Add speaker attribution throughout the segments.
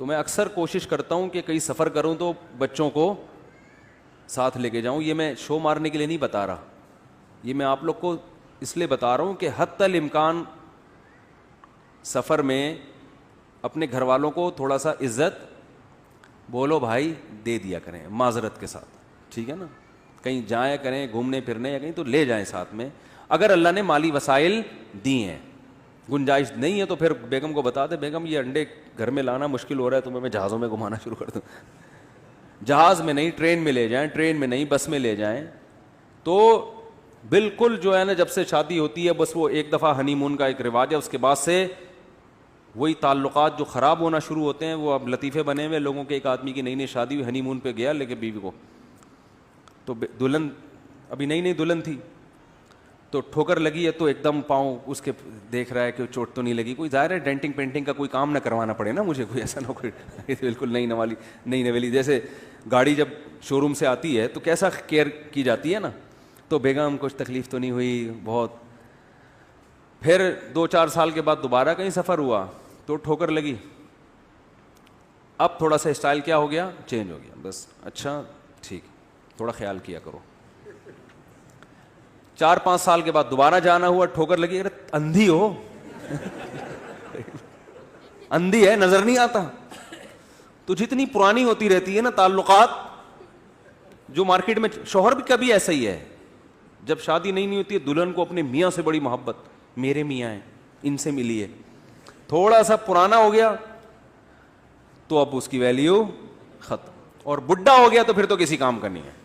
Speaker 1: تو میں اکثر کوشش کرتا ہوں کہ کہیں سفر کروں تو بچوں کو ساتھ لے کے جاؤں. یہ میں شو مارنے کے لیے نہیں بتا رہا, یہ میں آپ لوگ کو اس لیے بتا رہا ہوں کہ حتی الامکان سفر میں اپنے گھر والوں کو تھوڑا سا عزت بولو بھائی دے دیا کریں معذرت کے ساتھ, ٹھیک ہے نا. کہیں جائیں کریں گھومنے پھرنے یا کہیں تو لے جائیں ساتھ میں. اگر اللہ نے مالی وسائل دی ہیں, گنجائش نہیں ہے تو پھر بیگم کو بتا دے بیگم یہ انڈے گھر میں لانا مشکل ہو رہا ہے, تمہیں میں جہازوں میں گھمانا شروع کر دوں. جہاز میں نہیں, ٹرین میں لے جائیں, ٹرین میں نہیں بس میں لے جائیں. تو بالکل جو ہے نا جب سے شادی ہوتی ہے بس وہ ایک دفعہ ہنی مون کا ایک رواج ہے, اس کے بعد سے وہی تعلقات جو خراب ہونا شروع ہوتے ہیں. وہ اب لطیفے بنے ہوئے لوگوں کے, ایک آدمی کی نئی نئی شادی ہوئی, ہنی مون پہ گیا لے کے بیوی کو, تو دلہن ابھی نئی نئی دلہن تھی, تو ٹھوکر لگی ہے تو ایک دم پاؤں اس کے دیکھ رہا ہے کہ چوٹ تو نہیں لگی. کوئی ظاہر ہے ڈینٹنگ پینٹنگ کا کوئی کام نہ کروانا پڑے نا مجھے, کوئی ایسا نہ کوئی بالکل نئی نویلی. جیسے گاڑی جب شو روم سے آتی ہے تو کیسا کیئر کی جاتی ہے نا, تو بیگم کچھ تکلیف تو نہیں ہوئی بہت. پھر 2-4 سال کے بعد دوبارہ کہیں سفر ہوا تو ٹھوکر لگی, اب تھوڑا سا اسٹائل کیا ہو گیا, چینج ہو گیا. بس اچھا ٹھیک, تھوڑا خیال کیا کرو. 4-5 سال کے بعد دوبارہ جانا ہوا, ٹھوکر لگی, ارے اندھی ہو اندھی ہے نظر نہیں آتا. تو جتنی پرانی ہوتی رہتی ہے نا تعلقات, جو مارکیٹ میں شوہر بھی کبھی ایسا ہی ہے, جب شادی نہیں ہوتی ہے دلہن کو اپنے میاں سے بڑی محبت, میرے میاں ہیں ان سے ملی ہے. تھوڑا سا پرانا ہو گیا تو اب اس کی ویلیو ختم, اور بڈھا ہو گیا تو پھر تو کسی کام کا نہیں ہے,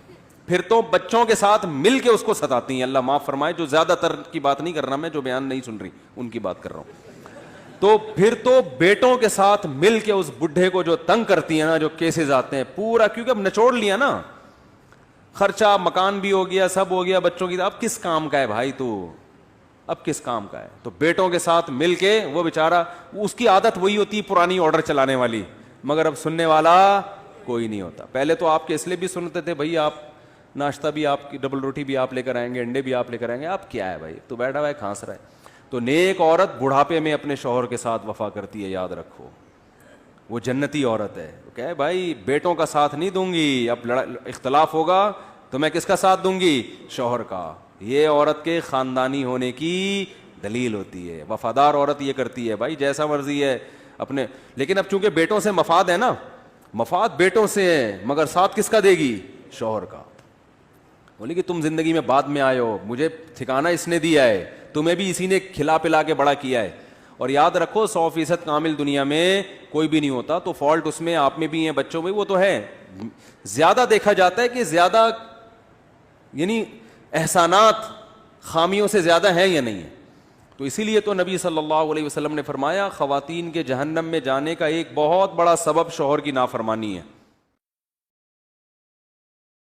Speaker 1: پھر تو بچوں کے ساتھ مل کے اس کو ستاتی ہیں. اللہ معاف فرمائے, جو زیادہ تر کی بات نہیں کر رہا میں, جو بیان نہیں سن رہی ان کی بات کر رہا ہوں. تو پھر تو بیٹوں کے ساتھ مل کے اس بڈھے کو جو تنگ کرتی ہیں نا, جو کیسز آتے ہیں پورا, کیونکہ اب نچوڑ لیا نا, خرچہ مکان بھی ہو گیا, سب ہو گیا, بچوں کی اب کس کام کا ہے بھائی تو, اب کس کام کا ہے. تو بیٹوں کے ساتھ مل کے وہ بیچارہ, اس کی عادت وہی ہوتی ہے پرانی آرڈر چلانے والی, مگر اب سننے والا کوئی نہیں ہوتا. پہلے تو آپ کے اس لیے بھی سنتے تھے بھائی آپ ناشتہ بھی آپ کی, ڈبل روٹی بھی آپ لے کر آئیں گے, انڈے بھی آپ لے کر آئیں گے, آپ کیا ہے بھائی تو بیٹھا ہوا ہے کھانس رہا ہے. تو نیک عورت بڑھاپے میں اپنے شوہر کے ساتھ وفا کرتی ہے, یاد رکھو, وہ جنتی عورت ہے. کہ بھائی بیٹوں کا ساتھ نہیں دوں گی, اب اختلاف ہوگا تو میں کس کا ساتھ دوں گی, شوہر کا. یہ عورت کے خاندانی ہونے کی دلیل ہوتی ہے. وفادار عورت یہ کرتی ہے بھائی جیسا مرضی ہے اپنے, لیکن اب چونکہ بیٹوں سے مفاد ہے نا, مفاد بیٹوں سے ہے, مگر ساتھ کس کا دے گی, شوہر کا. بولی کہ تم زندگی میں بعد میں آئے ہو, مجھے ٹھکانہ اس نے دیا ہے, تمہیں بھی اسی نے کھلا پلا کے بڑا کیا ہے. اور یاد رکھو 100% کامل دنیا میں کوئی بھی نہیں ہوتا, تو فالٹ اس میں آپ میں بھی ہیں, بچوں میں, وہ تو ہے. زیادہ دیکھا جاتا ہے کہ زیادہ یعنی احسانات خامیوں سے زیادہ ہیں یا نہیں ہے. تو اسی لیے تو نبی صلی اللہ علیہ وسلم نے فرمایا خواتین کے جہنم میں جانے کا ایک بہت بڑا سبب شوہر کی نافرمانی ہے.